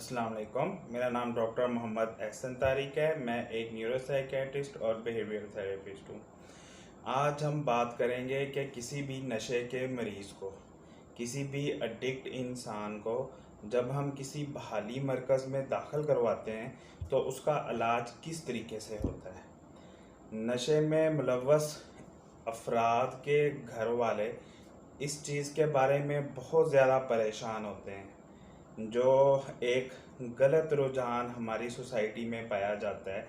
अस्सलाम वालेकुम। मेरा नाम डॉक्टर मोहम्मद एहसन तारिक है। मैं एक न्यूरोसाइकेट्रिस्ट और बिहेवियर थेरेपिस्ट हूँ। आज हम बात करेंगे कि किसी भी नशे के मरीज़ को, किसी भी एडिक्ट इंसान को जब हम किसी बहाली मरकज़ में दाखिल करवाते हैं तो उसका इलाज किस तरीके से होता है। नशे में मुलव्वस अफराद के घर वाले इस चीज़ के बारे में बहुत ज़्यादा परेशान होते हैं, जो एक गलत रुझान हमारी सोसाइटी में पाया जाता है।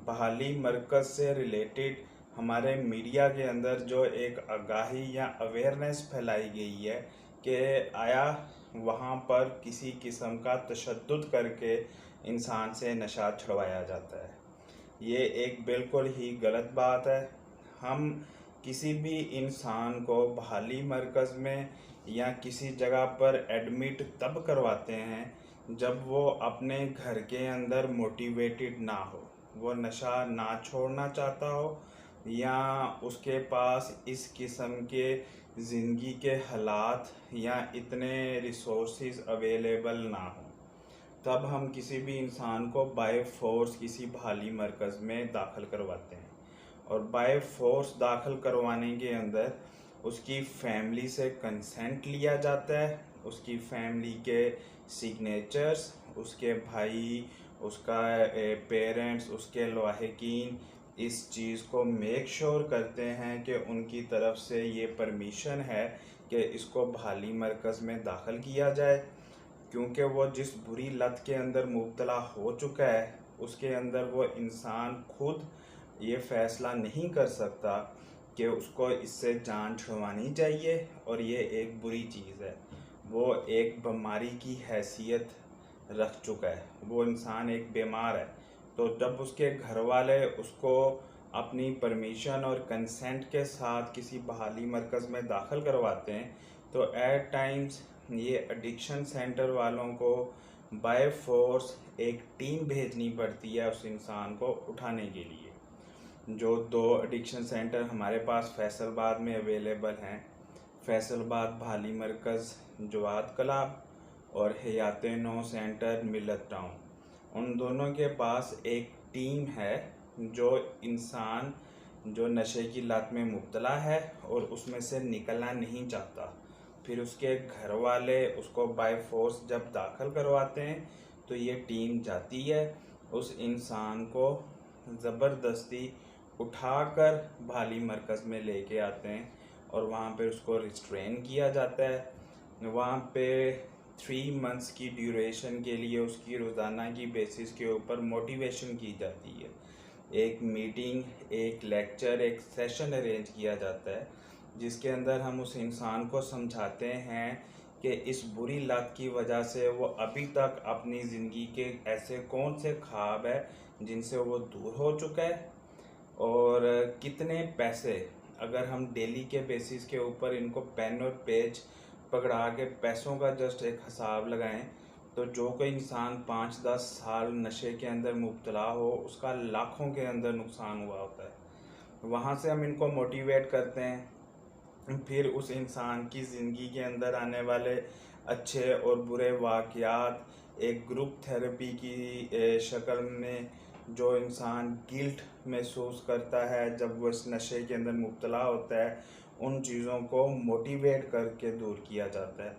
बहाली मरकज़ से रिलेटेड हमारे मीडिया के अंदर जो एक आगाही या अवेयरनेस फैलाई गई है कि आया वहाँ पर किसी किस्म का तशद्दुद करके इंसान से नशा छुड़वाया जाता है। ये एक बिल्कुल ही गलत बात है। हम किसी भी इंसान को बहाली मरकज़ में या किसी जगह पर एडमिट तब करवाते हैं जब वो अपने घर के अंदर मोटिवेटेड ना हो, वो नशा ना छोड़ना चाहता हो या उसके पास इस किस्म के ज़िंदगी के हालात या इतने रिसोर्सेज अवेलेबल ना हो। तब हम किसी भी इंसान को बाय फोर्स किसी बहाली मरकज़ में दाखिल करवाते हैं और बाय फोर्स दाखिल करवाने के अंदर उसकी फैमिली से कंसेंट लिया जाता है। उसकी फैमिली के सिग्नेचर्स, उसके भाई, उसका पेरेंट्स, उसके लवाहिकीन इस चीज़ को मेक श्योर करते हैं कि उनकी तरफ से ये परमिशन है कि इसको बहाली मरकज़ में दाखिल किया जाए, क्योंकि वो जिस बुरी लत के अंदर मुब्तला हो चुका है उसके अंदर वो इंसान खुद ये फ़ैसला नहीं कर सकता कि उसको इससे जान छुड़वानी चाहिए और ये एक बुरी चीज़ है। वो एक बीमारी की हैसियत रख चुका है, वो इंसान एक बीमार है। तो जब उसके घर वाले उसको अपनी परमिशन और कंसेंट के साथ किसी बहाली मरकज़ में दाखिल करवाते हैं तो एट टाइम्स ये एडिक्शन सेंटर वालों को बाय फोर्स एक टीम भेजनी पड़ती है उस इंसान को उठाने के लिए। जो 2 एडिक्शन सेंटर हमारे पास फैसलाबाद में अवेलेबल हैं, फैसलाबाद बहाली मरकज़ जवाद क्लब और हयात नौ सेंटर मिलत टाउन, उन दोनों के पास एक टीम है जो इंसान जो नशे की लत में मुब्तला है और उसमें से निकलना नहीं चाहता, फिर उसके घर वाले उसको बाय फोर्स जब दाखिल करवाते हैं तो ये टीम जाती है, उस इंसान को ज़बरदस्ती उठाकर बहाली मरकज़ में लेके आते हैं और वहाँ पे उसको रिस्ट्रेन किया जाता है। वहाँ पे 3 मंथ्स की ड्यूरेशन के लिए उसकी रोज़ाना की बेसिस के ऊपर मोटिवेशन की जाती है। एक मीटिंग, एक लेक्चर, एक सेशन अरेंज किया जाता है जिसके अंदर हम उस इंसान को समझाते हैं कि इस बुरी लत की वजह से वो अभी तक अपनी ज़िंदगी के ऐसे कौन से ख्वाब है जिनसे वो दूर हो चुका है और कितने पैसे अगर हम डेली के बेसिस के ऊपर इनको पेन और पेज पकड़ा के पैसों का जस्ट एक हिसाब लगाएं तो जो कोई इंसान 5-10 साल नशे के अंदर मुब्तला हो उसका लाखों के अंदर नुकसान हुआ होता है। वहाँ से हम इनको मोटिवेट करते हैं, फिर उस इंसान की ज़िंदगी के अंदर आने वाले अच्छे और बुरे वाक़यात एक ग्रुप थेरेपी की शक्ल में जो इंसान गिल्ट महसूस करता है जब वो इस नशे के अंदर मुब्तला होता है, उन चीज़ों को मोटिवेट करके दूर किया जाता है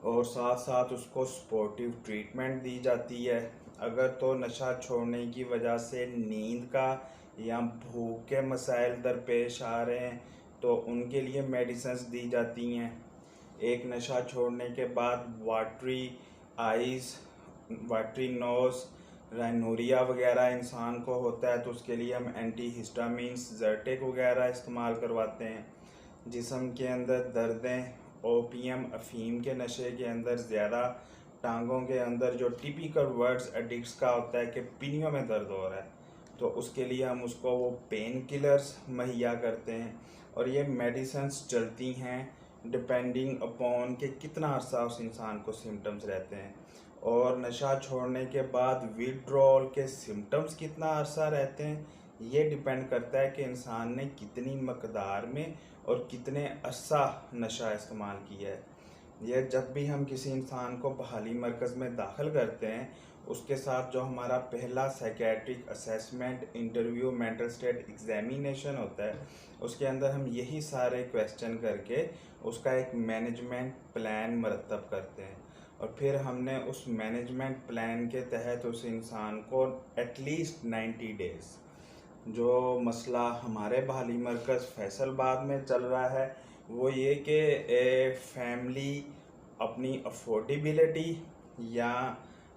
और साथ साथ उसको सपोर्टिव ट्रीटमेंट दी जाती है। अगर तो नशा छोड़ने की वजह से नींद का या भूख के मसाइल दरपेश आ रहे हैं तो उनके लिए मेडिसिन्स दी जाती हैं। एक नशा छोड़ने के बाद वाटरी आइज़, वाटरी नोज़, राइनूरिया वगैरह इंसान को होता है तो उसके लिए हम एंटी हिस्टामिन्स, ज़र्टेक वगैरह इस्तेमाल करवाते हैं। जिस्म के अंदर दर्दें, ओपियम, अफीम के नशे के अंदर ज़्यादा, टांगों के अंदर जो टिपिकल वर्ड्स एडिक्ट्स का होता है कि पीनियों में दर्द हो रहा है तो उसके लिए हम उसको वो पेन किलर्स मुहैया करते हैं और ये मेडिसिन्स चलती हैं डिपेंडिंग अपॉन कि कितना अर्सा उस इंसान को सिम्टम्स रहते हैं और नशा छोड़ने के बाद विड्रॉल के सिम्टम्स कितना अर्सा रहते हैं ये डिपेंड करता है कि इंसान ने कितनी मकदार में और कितने अर्सा नशा इस्तेमाल किया है। यह जब भी हम किसी इंसान को बहाली मरकज़ में दाखिल करते हैं, उसके साथ जो हमारा पहला psychiatric assessment, interview, mental state examination होता है, उसके अंदर हम यही सारे क्वेश्चन करके उसका एक मैनेजमेंट प्लान मरतब करते हैं। और फिर हमने उस मैनेजमेंट प्लान के तहत उस इंसान को एटलीस्ट 90 डेज़, जो मसला हमारे बहाली मरकज़ फैसलाबाद में चल रहा है वो ये कि फैमिली अपनी अफोर्डेबिलिटी या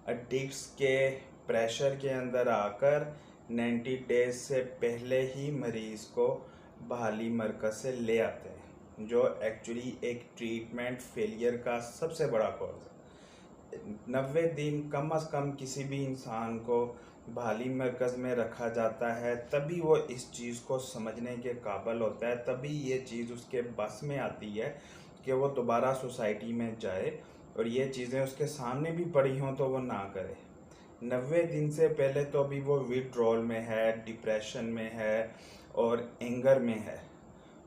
एडिक्ट्स के प्रेशर के अंदर आकर 90 डेज से पहले ही मरीज़ को बहाली मरकज़ से ले आते हैं, जो एक्चुअली एक ट्रीटमेंट फेलियर का सबसे बड़ा कॉज है। 90 दिन कम अज़ कम किसी भी इंसान को बहाली मरकज़ में रखा जाता है, तभी वो इस चीज़ को समझने के काबिल होता है, तभी ये चीज़ उसके बस में आती है कि वो दोबारा सोसाइटी में जाए और ये चीज़ें उसके सामने भी पड़ी हों तो वो ना करे। 90 दिन से पहले तो अभी वो विड्रॉल में है, डिप्रेशन में है और एंगर में है।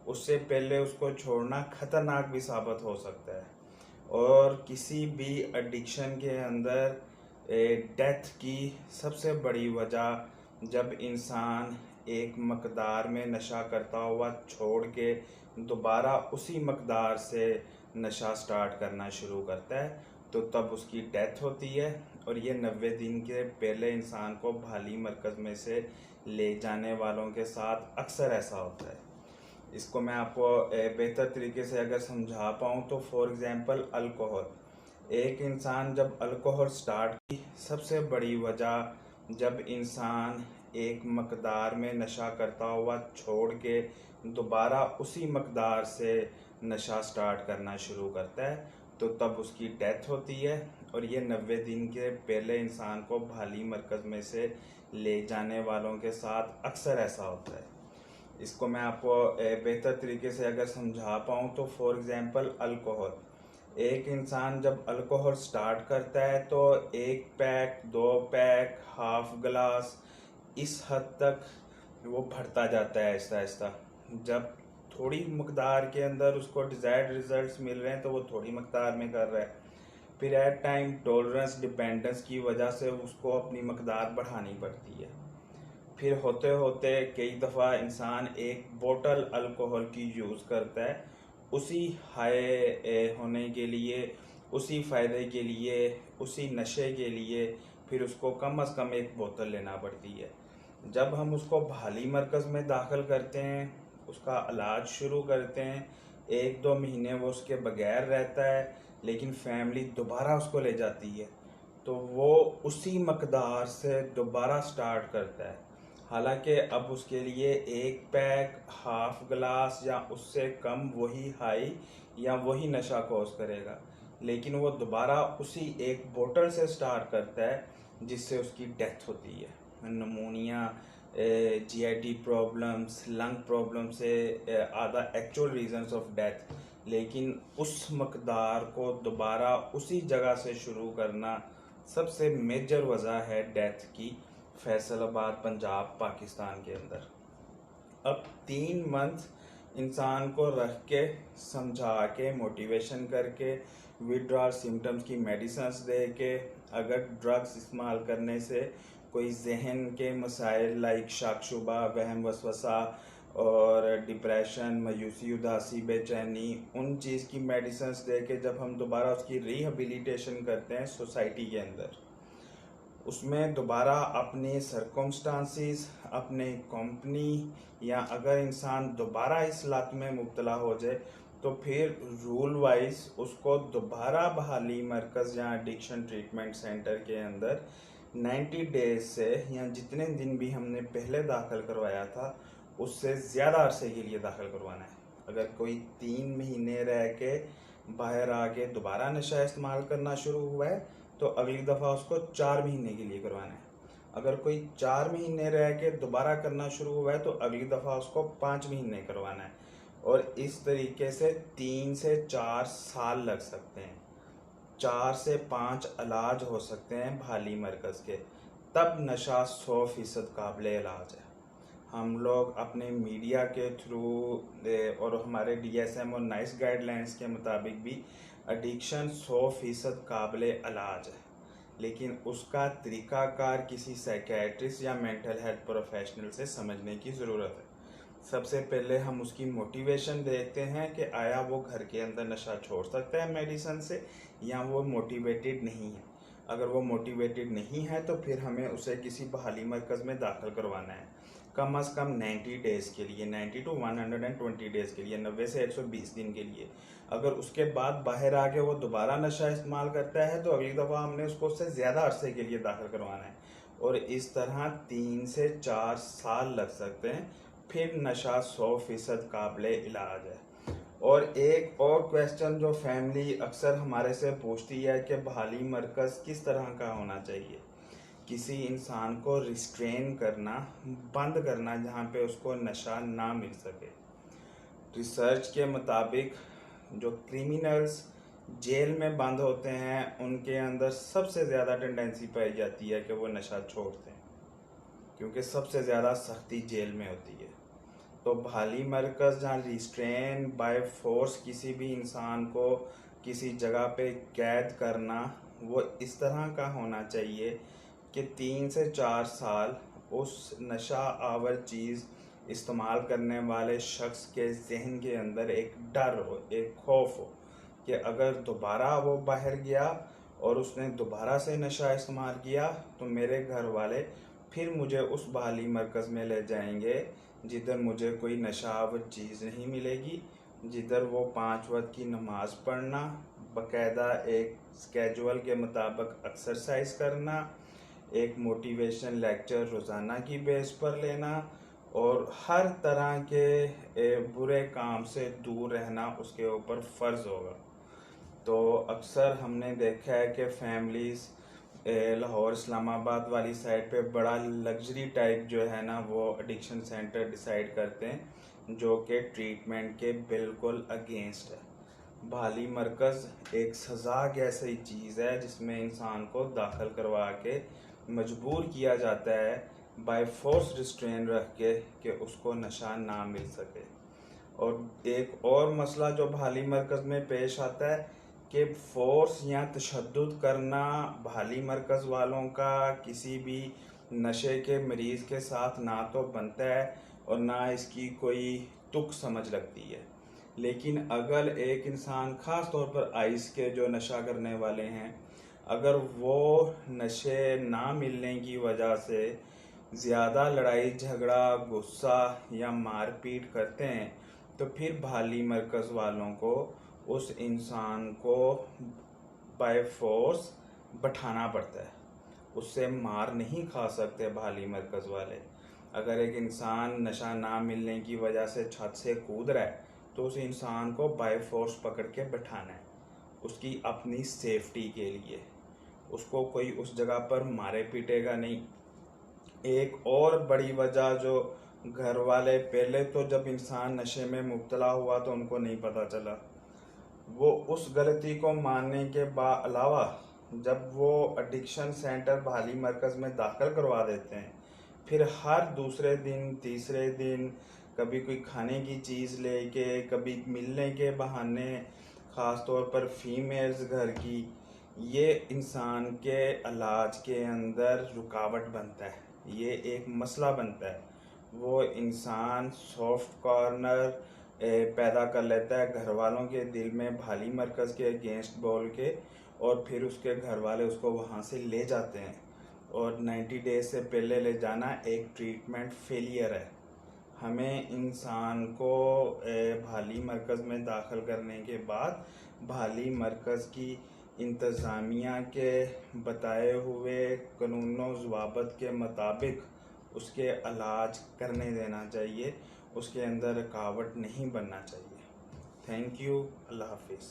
उससे पहले उसको छोड़ना ख़तरनाक भी साबित हो सकता है। और किसी भी एडिक्शन के अंदर डेथ की सबसे बड़ी वजह जब इंसान एक मकदार में नशा करता हुआ छोड़ के दोबारा उसी मकदार से नशा स्टार्ट करना शुरू करता है, तो तब उसकी डेथ होती है। और ये 90 दिन के पहले इंसान को बहाली मरकज़ में से ले जाने वालों के साथ अक्सर ऐसा होता है। इसको मैं आपको बेहतर तरीके से अगर समझा पाऊँ तो फॉर एग्ज़ाम्पल अल्कोहल, एक इंसान जब अल्कोहल स्टार्ट की सबसे बड़ी वजह जब इंसान एक मकदार में नशा करता हुआ छोड़ के दोबारा उसी मकदार से नशा स्टार्ट करना शुरू करता है, तो तब उसकी डेथ होती है। और ये 90 दिन के पहले इंसान को बहाली मरकज़ में से ले जाने वालों के साथ अक्सर ऐसा होता है। इसको मैं आपको बेहतर तरीके से अगर समझा पाऊँ तो फॉर एग्ज़ाम्पल अल्कोहल, एक इंसान जब अल्कोहल स्टार्ट करता है तो 1 पैक, 2 पैक, हाफ गिलास, इस हद तक वो बढ़ता जाता है आहिस्ता आहिस्ता। जब थोड़ी मकदार के अंदर उसको डिज़ायर्ड रिजल्ट्स मिल रहे हैं तो वो थोड़ी मकदार में कर रहा है। फिर एट टाइम टॉलरेंस, डिपेंडेंस की वजह से उसको अपनी मकदार बढ़ानी पड़ती है। फिर होते होते कई दफ़ा इंसान एक बोतल अल्कोहल की यूज़ करता है उसी हाई होने के लिए, उसी फ़ायदे के लिए, उसी नशे के लिए। फिर उसको कम अज़ कम एक बोतल लेना पड़ती है। जब हम उसको बहाली मरकज़ में दाखिल करते हैं, उसका इलाज शुरू करते हैं, 1-2 महीने वो उसके बगैर रहता है, लेकिन फैमिली दोबारा उसको ले जाती है, तो वो उसी मकदार से दोबारा स्टार्ट करता है। हालांकि अब उसके लिए 1 पैक, हाफ गिलास या उससे कम वही हाई या वही नशा कोर्स करेगा, लेकिन वो दोबारा उसी एक बोतल से स्टार्ट करता है जिससे उसकी डेथ होती है। Pneumonia, GIT problems, lung problem से are the actual reasons of death, लेकिन उस मकदार को दोबारा उसी जगह से शुरू करना सबसे मेजर वजह है डेथ की फैसलाबाद, पंजाब, पाकिस्तान के अंदर। अब 3 मंथ इंसान को रख के समझा के मोटिवेशन करके विड्रॉल सिम्टम्स की मेडिसिन्स दे के, अगर ड्रग्स इस्तेमाल करने से कोई जहन के मसाइल लाइक शक शुबा, वहम वसवसा और डिप्रेशन, मायूसी, उदासी, बेचैनी, उन चीज़ की मेडिसिन्स दे के जब हम दोबारा उसकी रिहेबिलिटेशन करते हैं सोसाइटी के अंदर, उसमें दोबारा अपने सर्कमस्टांसिस, अपने कंपनी, या अगर इंसान दोबारा इस लत में मुब्तला हो जाए तो फिर रूल वाइज उसको दोबारा बहाली मरकज़ या एडिक्शन ट्रीटमेंट सेंटर के अंदर 90 डेज से या जितने दिन भी हमने पहले दाखिल करवाया था उससे ज़्यादा अरसे के लिए दाखिल करवाना है। अगर कोई 3 महीने रह के बाहर आके दोबारा नशा इस्तेमाल करना शुरू हुआ है तो अगली दफ़ा उसको 4 महीने के लिए करवाना है। अगर कोई 4 महीने रह के दोबारा करना शुरू हुआ है तो अगली दफ़ा उसको 5 महीने करवाना है। और इस तरीके से 3 से 4 साल लग सकते हैं, 4 से 5 इलाज हो सकते हैं बहाली मरकज़ के, तब नशा 100% काबिल इलाज है। हम लोग अपने मीडिया के थ्रू और हमारे DSM और नाइस गाइडलाइंस के मुताबिक भी एडिक्शन 100% काबिल इलाज है, लेकिन उसका तरीक़ाकार किसी साइकेट्रिस्ट या मेंटल हेल्थ प्रोफेशनल से समझने की ज़रूरत है। सबसे पहले हम उसकी मोटिवेशन देखते हैं कि आया वो घर के अंदर नशा छोड़ सकता है मेडिसिन से, या वो मोटिवेटेड नहीं है। अगर वो मोटिवेटेड नहीं है तो फिर हमें उसे किसी बहाली मरकज़ में दाखिल करवाना है, कम से कम 90 डेज़ के लिए, 90 to 120 डेज़ के लिए, 90 से 120 दिन के लिए। अगर उसके बाद बाहर आके वो दोबारा नशा इस्तेमाल करता है तो अगली दफ़ा हमने उसको उससे ज़्यादा अरसे के लिए दाखिल करवाना है, और इस तरह 3 से 4 साल लग सकते हैं, फिर नशा 100% काबिल इलाज है। और एक और क्वेश्चन जो फैमिली अक्सर हमारे से पूछती है कि बहाली मरकज़ किस तरह का होना चाहिए। किसी इंसान को रिस्ट्रेन करना, बंद करना, जहाँ पे उसको नशा ना मिल सके। रिसर्च के मुताबिक जो क्रिमिनल्स जेल में बंद होते हैं उनके अंदर सबसे ज़्यादा टेंडेंसी पाई जाती है कि वो नशा छोड़ दें, क्योंकि सबसे ज़्यादा सख्ती जेल में होती है। तो बहाली मरकज़ जहाँ रिस्ट्रेन बाय फोर्स किसी भी इंसान को किसी जगह पे कैद करना, वो इस तरह का होना चाहिए कि 3 से 4 साल उस नशा आवर चीज़ इस्तेमाल करने वाले शख्स के जहन के अंदर एक डर हो, एक खौफ हो कि अगर दोबारा वो बाहर गया और उसने दोबारा से नशा इस्तेमाल किया तो मेरे घर वाले फिर मुझे उस बहाली मरकज़ में ले जाएंगे जिधर मुझे कोई नशावर चीज़ नहीं मिलेगी, जिधर वो 5 वक्त की नमाज़ पढ़ना, बाकायदा एक स्केजुअल के मुताबिक एक्सरसाइज करना, एक मोटिवेशन लेक्चर रोज़ाना की बेस पर लेना, और हर तरह के बुरे काम से दूर रहना उसके ऊपर फ़र्ज़ होगा। तो अक्सर हमने देखा है कि फैमिलीज़ लाहौर इस्लामाबाद वाली साइड पे बड़ा लग्जरी टाइप जो है ना वो एडिक्शन सेंटर डिसाइड करते हैं, जो कि ट्रीटमेंट के बिल्कुल अगेंस्ट है। बहाली मरकज़ एक सज़ा जैसी चीज़ है जिसमें इंसान को दाखिल करवा के मजबूर किया जाता है बाय फोर्स रिस्ट्रेन रख के कि उसको नशा ना मिल सके। और एक और मसला जो बहाली मरकज़ में पेश आता है कि फोर्स या तशद्दुद करना बहाली मरकज़ वालों का किसी भी नशे के मरीज़ के साथ ना तो बनता है और ना इसकी कोई तुक समझ लगती है। लेकिन अगर एक इंसान ख़ास तौर पर आइस के जो नशा करने वाले हैं, अगर वो नशे ना मिलने की वजह से ज़्यादा लड़ाई झगड़ा, गुस्सा या मारपीट करते हैं तो फिर बहाली मरकज़ वालों को उस इंसान को बाय फोर्स बैठाना पड़ता है, उससे मार नहीं खा सकते बहाली मरकज़ वाले। अगर एक इंसान नशा ना मिलने की वजह से छत से कूद रहा है तो उस इंसान को बाय फोर्स पकड़ के बैठाना है, उसकी अपनी सेफ्टी के लिए। उसको कोई उस जगह पर मारे पीटेगा नहीं। एक और बड़ी वजह जो घर वाले पहले तो जब इंसान नशे में मुब्तला हुआ तो उनको नहीं पता चला, वो उस गलती को मानने के अलावा जब वो एडिक्शन सेंटर बहाली मरकज़ में दाखिल करवा देते हैं, फिर हर दूसरे दिन तीसरे दिन कभी कोई खाने की चीज़ लेके, कभी मिलने के बहाने, ख़ास तौर पर फीमेल्स घर की, ये इंसान के इलाज के अंदर रुकावट बनता है, ये एक मसला बनता है। वो इंसान सॉफ्ट कॉर्नर पैदा कर लेता है घर वालों के दिल में बहाली मरकज़ के अगेंस्ट बोल के, और फिर उसके घर वाले उसको वहाँ से ले जाते हैं, और 90 डेज से पहले ले जाना एक ट्रीटमेंट फेलियर है। हमें इंसान को बहाली मरकज़ में दाखिल करने के बाद बहाली मरकज़ की इंतज़ामिया के बताए हुए कानूनों ज़वाबित के मुताबिक उसके इलाज करने देना चाहिए, उसके अंदर रुकावट नहीं बनना चाहिए। Thank you. अल्लाह हाफिज़।